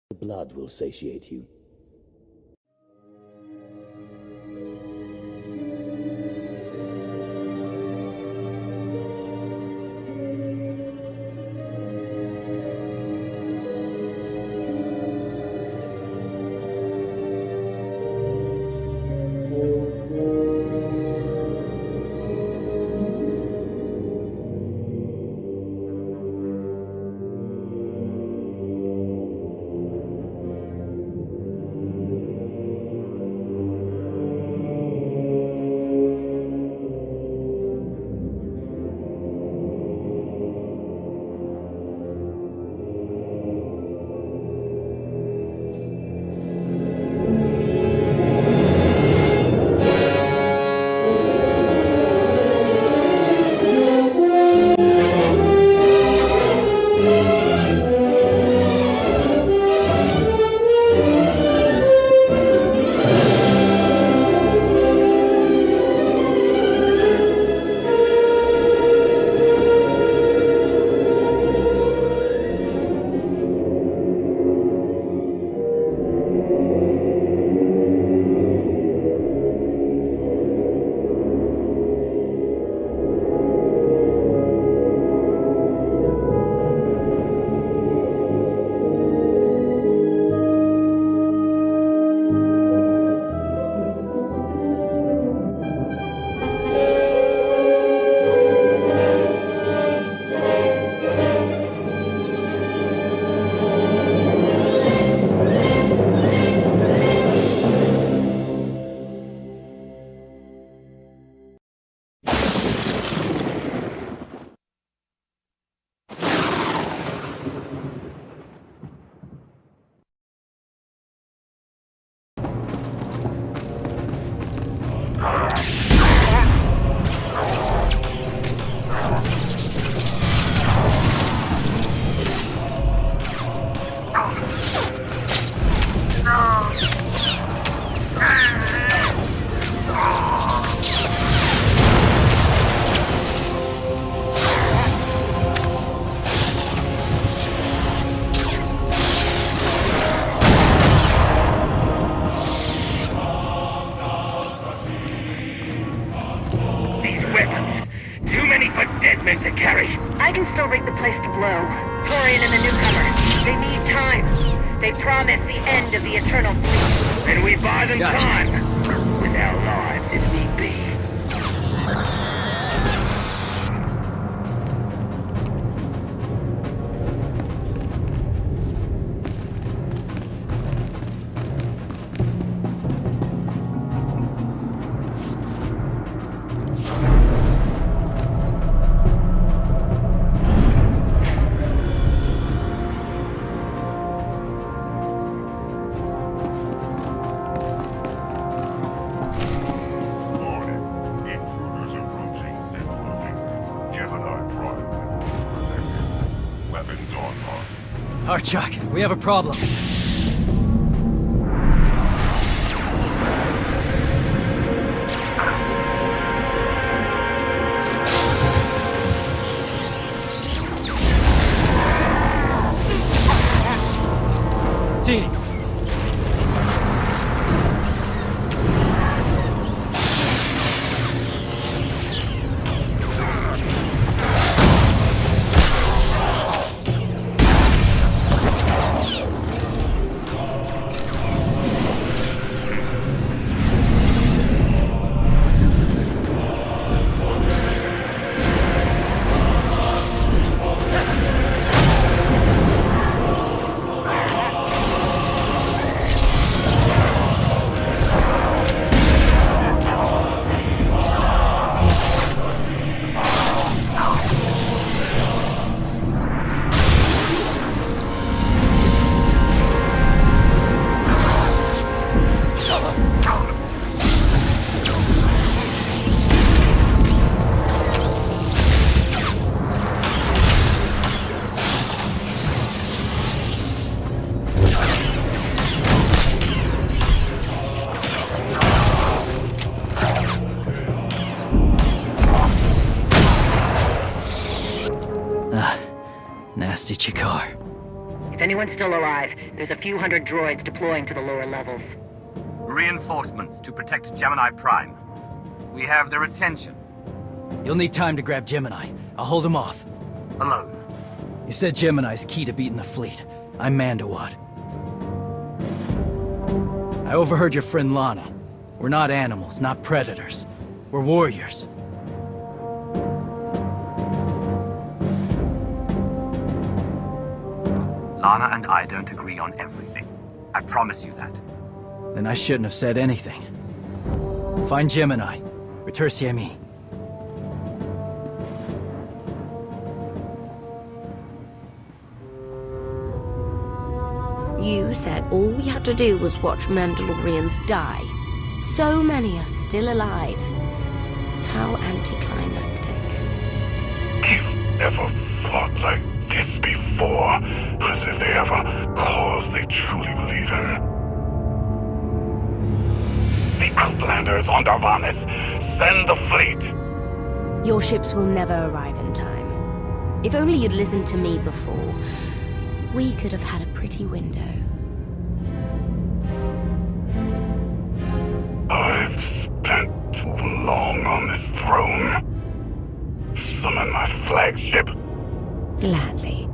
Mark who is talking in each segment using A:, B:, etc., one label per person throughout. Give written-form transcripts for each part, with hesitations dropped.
A: The blood will satiate you.
B: I can still rig the place to blow. Torian and the newcomer. They need time. They promise the end of the Eternal Fleet.
C: Then we buy them
D: Gotcha.
C: time. With our lives, if need be.
D: Chuck, we have a problem. Team. Nasty Chikar.
B: If anyone's still alive, there's a few hundred droids deploying to the lower levels.
C: Reinforcements to protect Gemini Prime. We have their attention.
D: You'll need time to grab Gemini. I'll hold him off.
C: Alone.
D: You said Gemini's key to beating the fleet. I'm Mandawad. I overheard your friend Lana. We're not animals, not predators. We're warriors.
C: Lana and I don't agree on everything. I promise you that.
D: Then I shouldn't have said anything. Find Gemini. Retursiez me.
E: You said all we had to do was watch Mandalorians die. So many are still alive. How anticlimactic.
F: I've never fought like this before, as if they have a cause they truly believe in. The Outlanders on Darvanis! Send the fleet!
E: Your ships will never arrive in time. If only you'd listened to me before, we could have had a pretty window.
F: I've spent too long on this throne. Summon my flagship.
E: Gladly.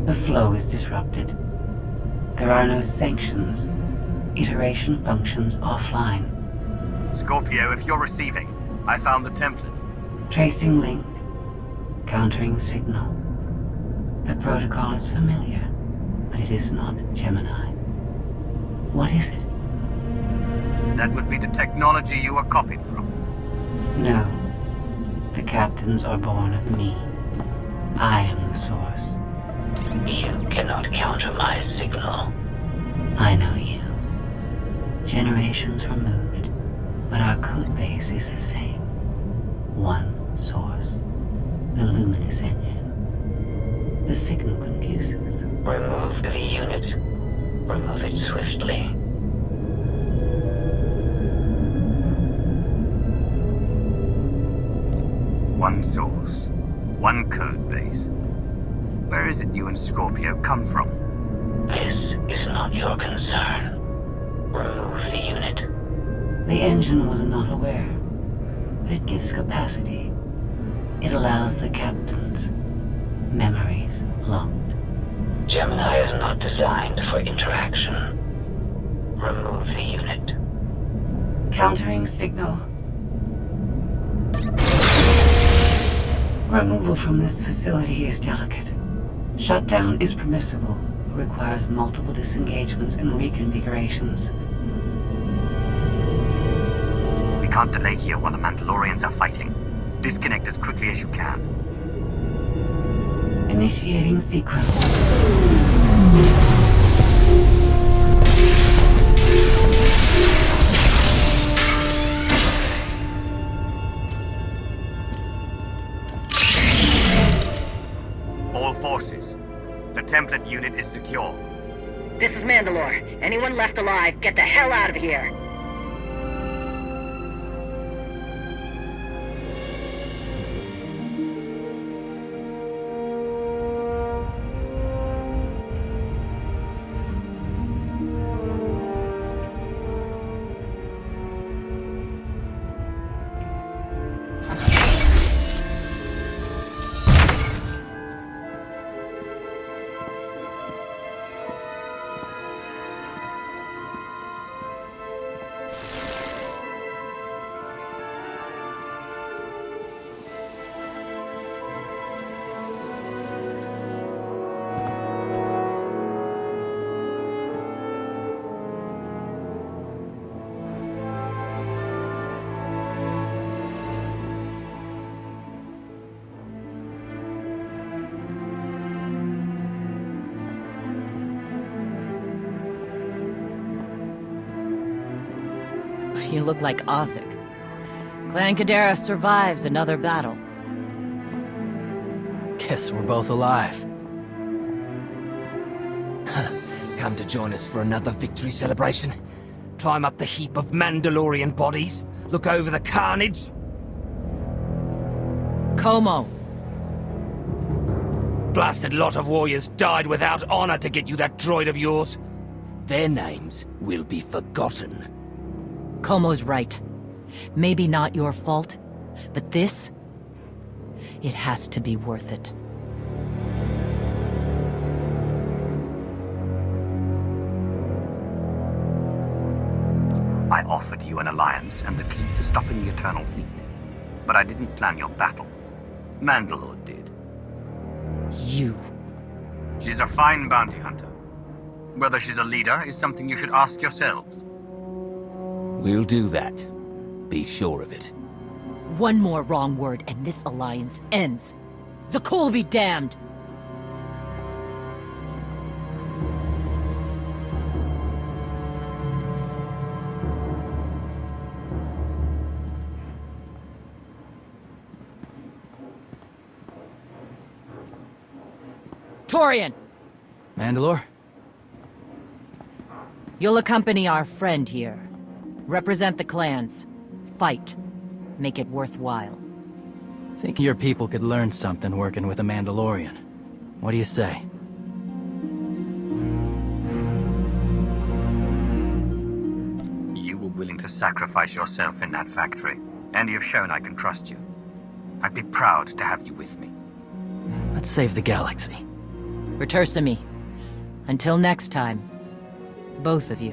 G: The flow is disrupted. There are no sanctions. Iteration functions offline.
C: Scorpio, if you're receiving, I found the template.
G: Tracing link. Countering signal. The protocol is familiar, but it is not Gemini. What is it?
C: That would be the technology you were copied from.
G: No. The captains are born of me. I am the source.
H: You cannot counter my signal.
G: I know you. Generations removed, but our code base is the same. One source. The luminous engine. The signal confuses.
H: Remove the unit. Remove it swiftly.
C: One source. One code base. Where is it you and Scorpio come from?
H: This is not your concern. Remove the unit.
G: The engine was not aware, but it gives capacity. It allows the captains. Memories locked.
H: Gemini is not designed for interaction. Remove the unit.
G: Countering signal. Removal from this facility is delicate. Shutdown is permissible, but requires multiple disengagements and reconfigurations.
C: We can't delay here while the Mandalorians are fighting. Disconnect as quickly as you can.
G: Initiating sequence.
C: All forces. The template unit is secure.
B: This is Mandalore. Anyone left alive, get the hell out of here!
I: You look like Osik. Clan Kadera survives another battle.
D: Guess we're both alive.
J: Come to join us for another victory celebration? Climb up the heap of Mandalorian bodies? Look over the carnage?
I: Como.
J: Blasted lot of warriors died without honor to get you that droid of yours. Their names will be forgotten.
I: Como's right. Maybe not your fault, but this... it has to be worth it.
C: I offered you an alliance and the key to stopping the Eternal Fleet. But I didn't plan your battle. Mandalore did.
I: You.
C: She's a fine bounty hunter. Whether she's a leader is something you should ask yourselves.
J: We'll do that. Be sure of it.
I: One more wrong word and this alliance ends. Zakul be damned! Torian!
D: Mandalore?
I: You'll accompany our friend here. Represent the clans. Fight. Make it worthwhile.
D: Think your people could learn something working with a Mandalorian. What do you say?
C: You were willing to sacrifice yourself in that factory, and you've shown I can trust you. I'd be proud to have you with me.
D: Let's save the galaxy.
I: Return to me. Until next time, both of you.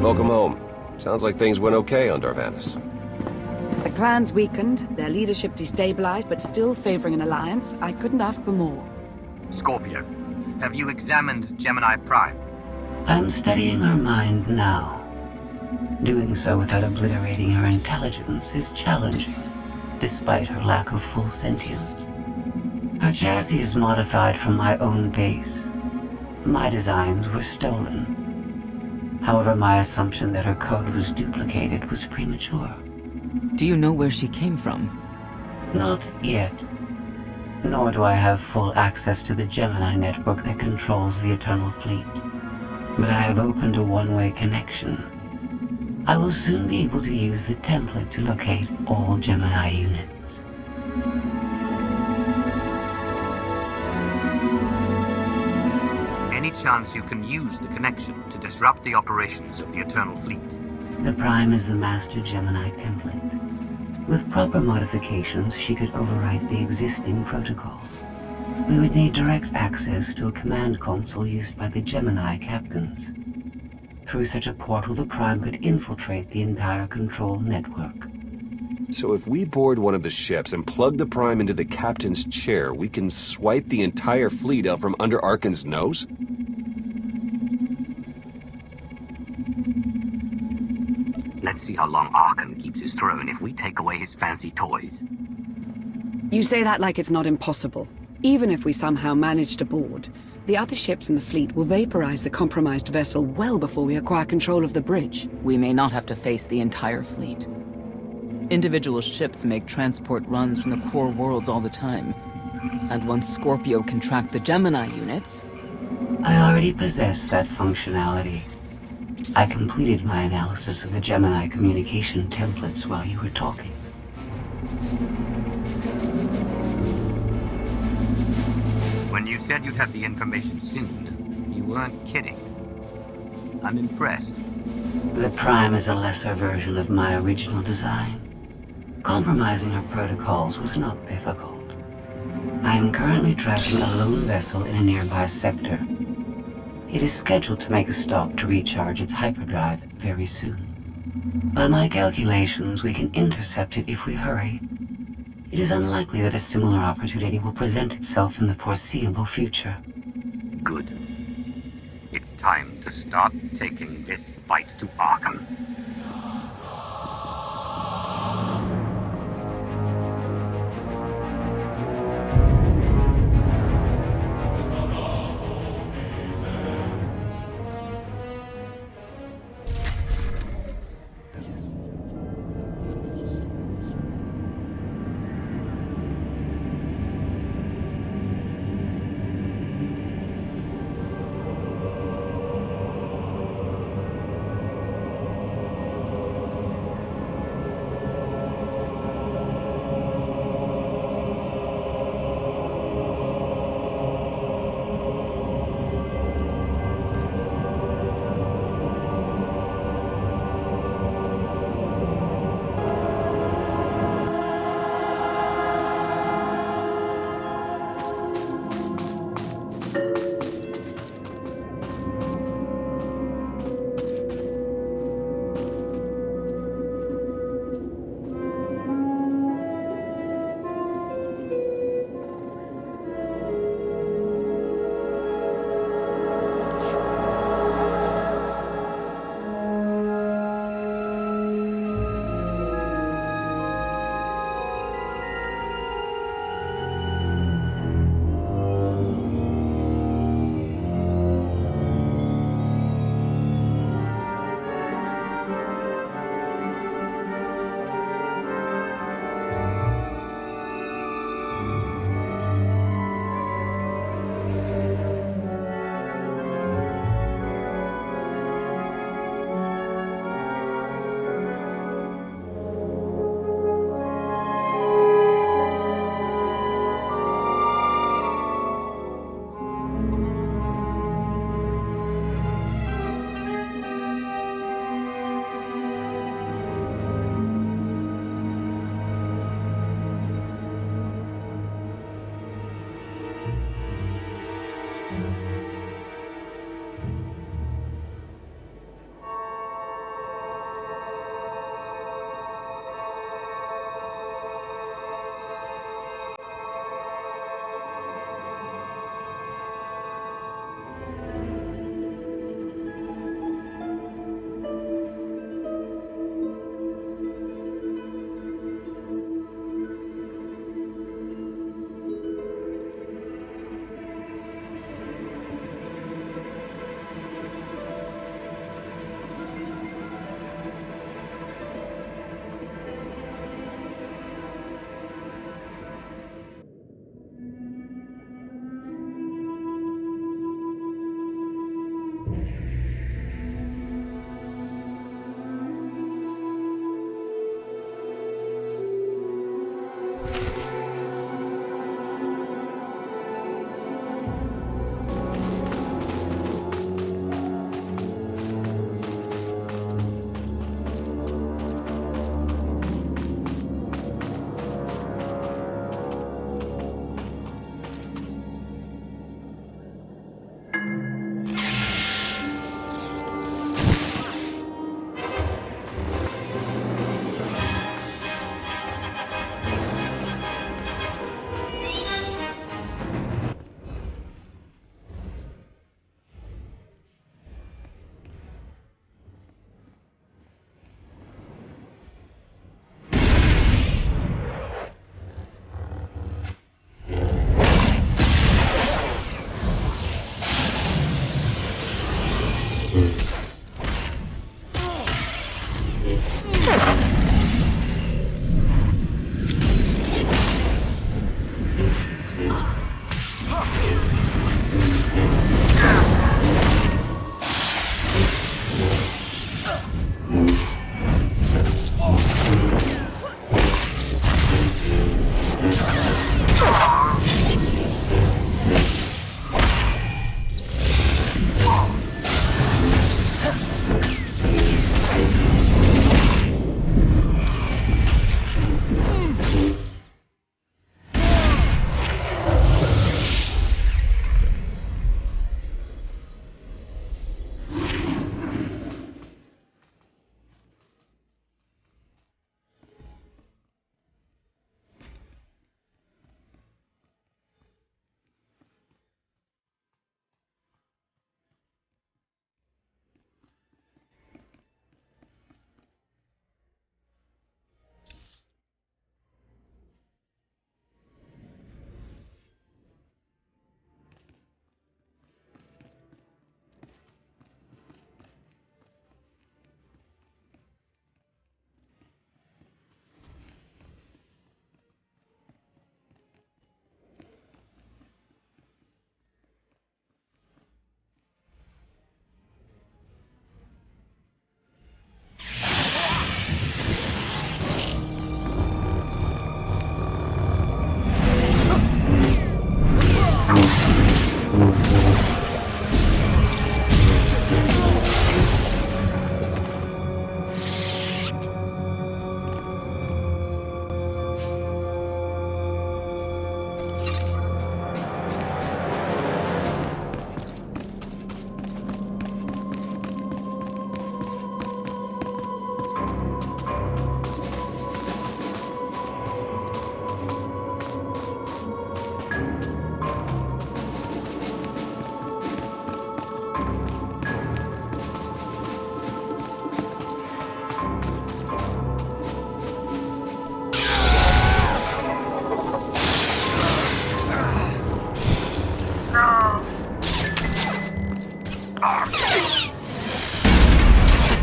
K: Welcome home. Sounds like things went okay on Darvanis.
L: The clans weakened, their leadership destabilized, but still favoring an alliance. I couldn't ask for more.
C: Scorpio, have you examined Gemini Prime?
G: I'm studying her mind now. Doing so without obliterating her intelligence is challenging, despite her lack of full sentience. Her chassis is modified from my own base. My designs were stolen. However, my assumption that her code was duplicated was premature.
M: Do you know where she came from?
G: Not yet. Nor do I have full access to the Gemini network that controls the Eternal Fleet. But I have opened a one-way connection. I will soon be able to use the template to locate all Gemini units.
C: Any chance you can use the connection to disrupt the operations of the Eternal Fleet?
G: The Prime is the master Gemini template. With proper modifications, she could overwrite the existing protocols. We would need direct access to a command console used by the Gemini captains. Through such a portal, the Prime could infiltrate the entire control network.
K: So if we board one of the ships and plug the Prime into the captain's chair, we can swipe the entire fleet out from under Arkan's nose?
C: Let's see how long Arkan keeps his throne if we take away his fancy toys.
L: You say that like it's not impossible. Even if we somehow manage to board, the other ships in the fleet will vaporize the compromised vessel well before we acquire control of the bridge.
M: We may not have to face the entire fleet. Individual ships make transport runs from the core worlds all the time. And once Scorpio can track the Gemini units...
G: I already possess that functionality. I completed my analysis of the Gemini communication templates while you were talking.
C: When you said you'd have the information soon, you weren't kidding. I'm impressed.
G: The Prime is a lesser version of my original design. Compromising her protocols was not difficult. I am currently tracking a lone vessel in a nearby sector. It is scheduled to make a stop to recharge its hyperdrive very soon. By my calculations, we can intercept it if we hurry. It is unlikely that a similar opportunity will present itself in the foreseeable future.
C: Good. It's time to start taking this fight to Arkham.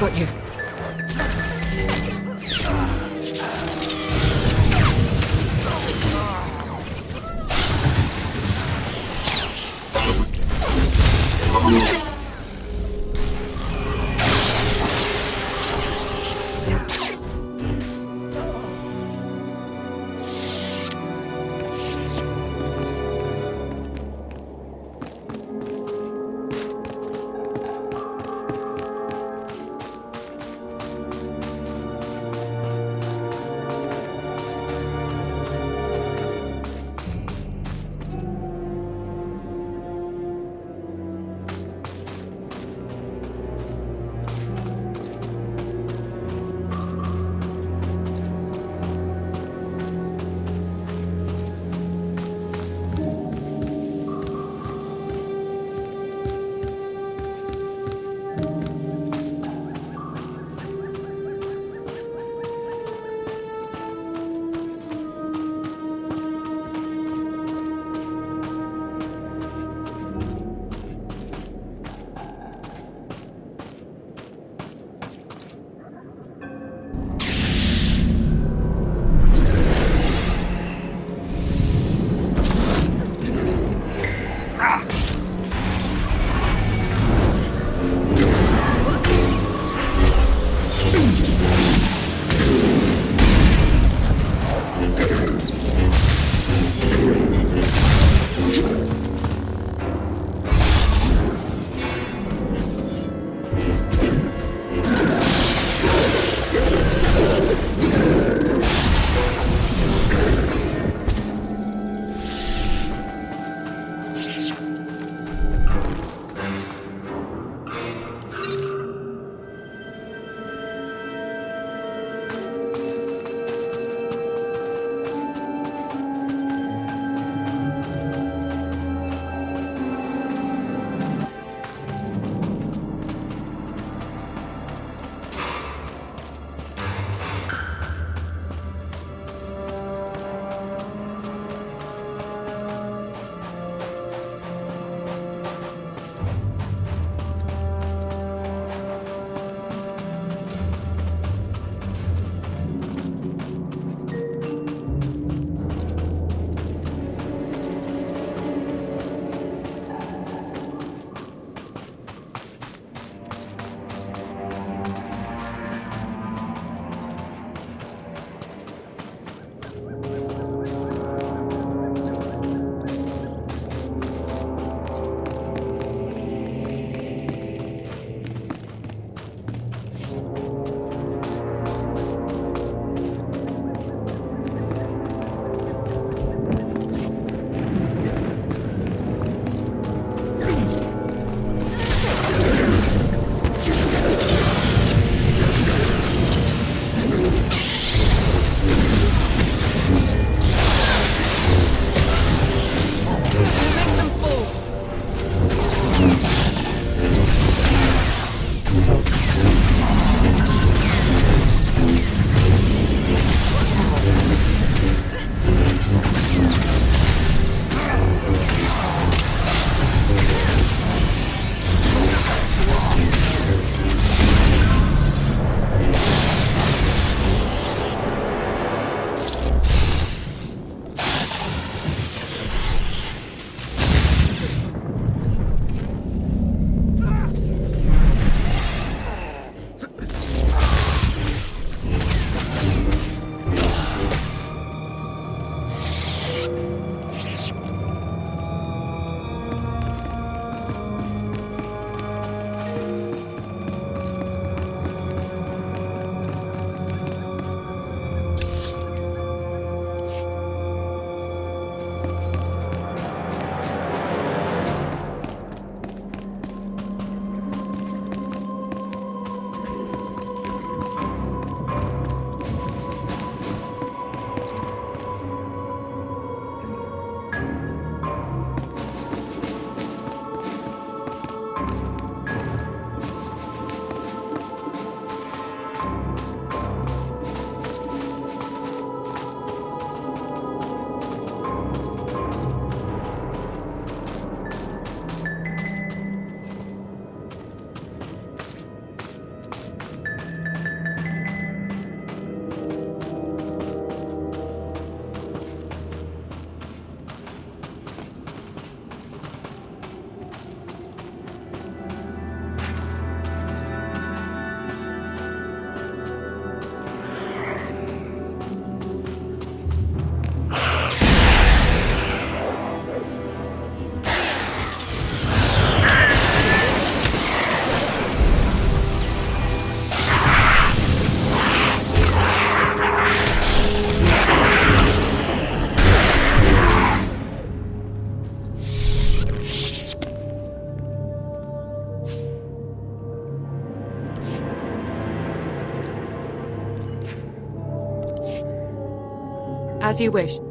M: Got you.
L: As you wish.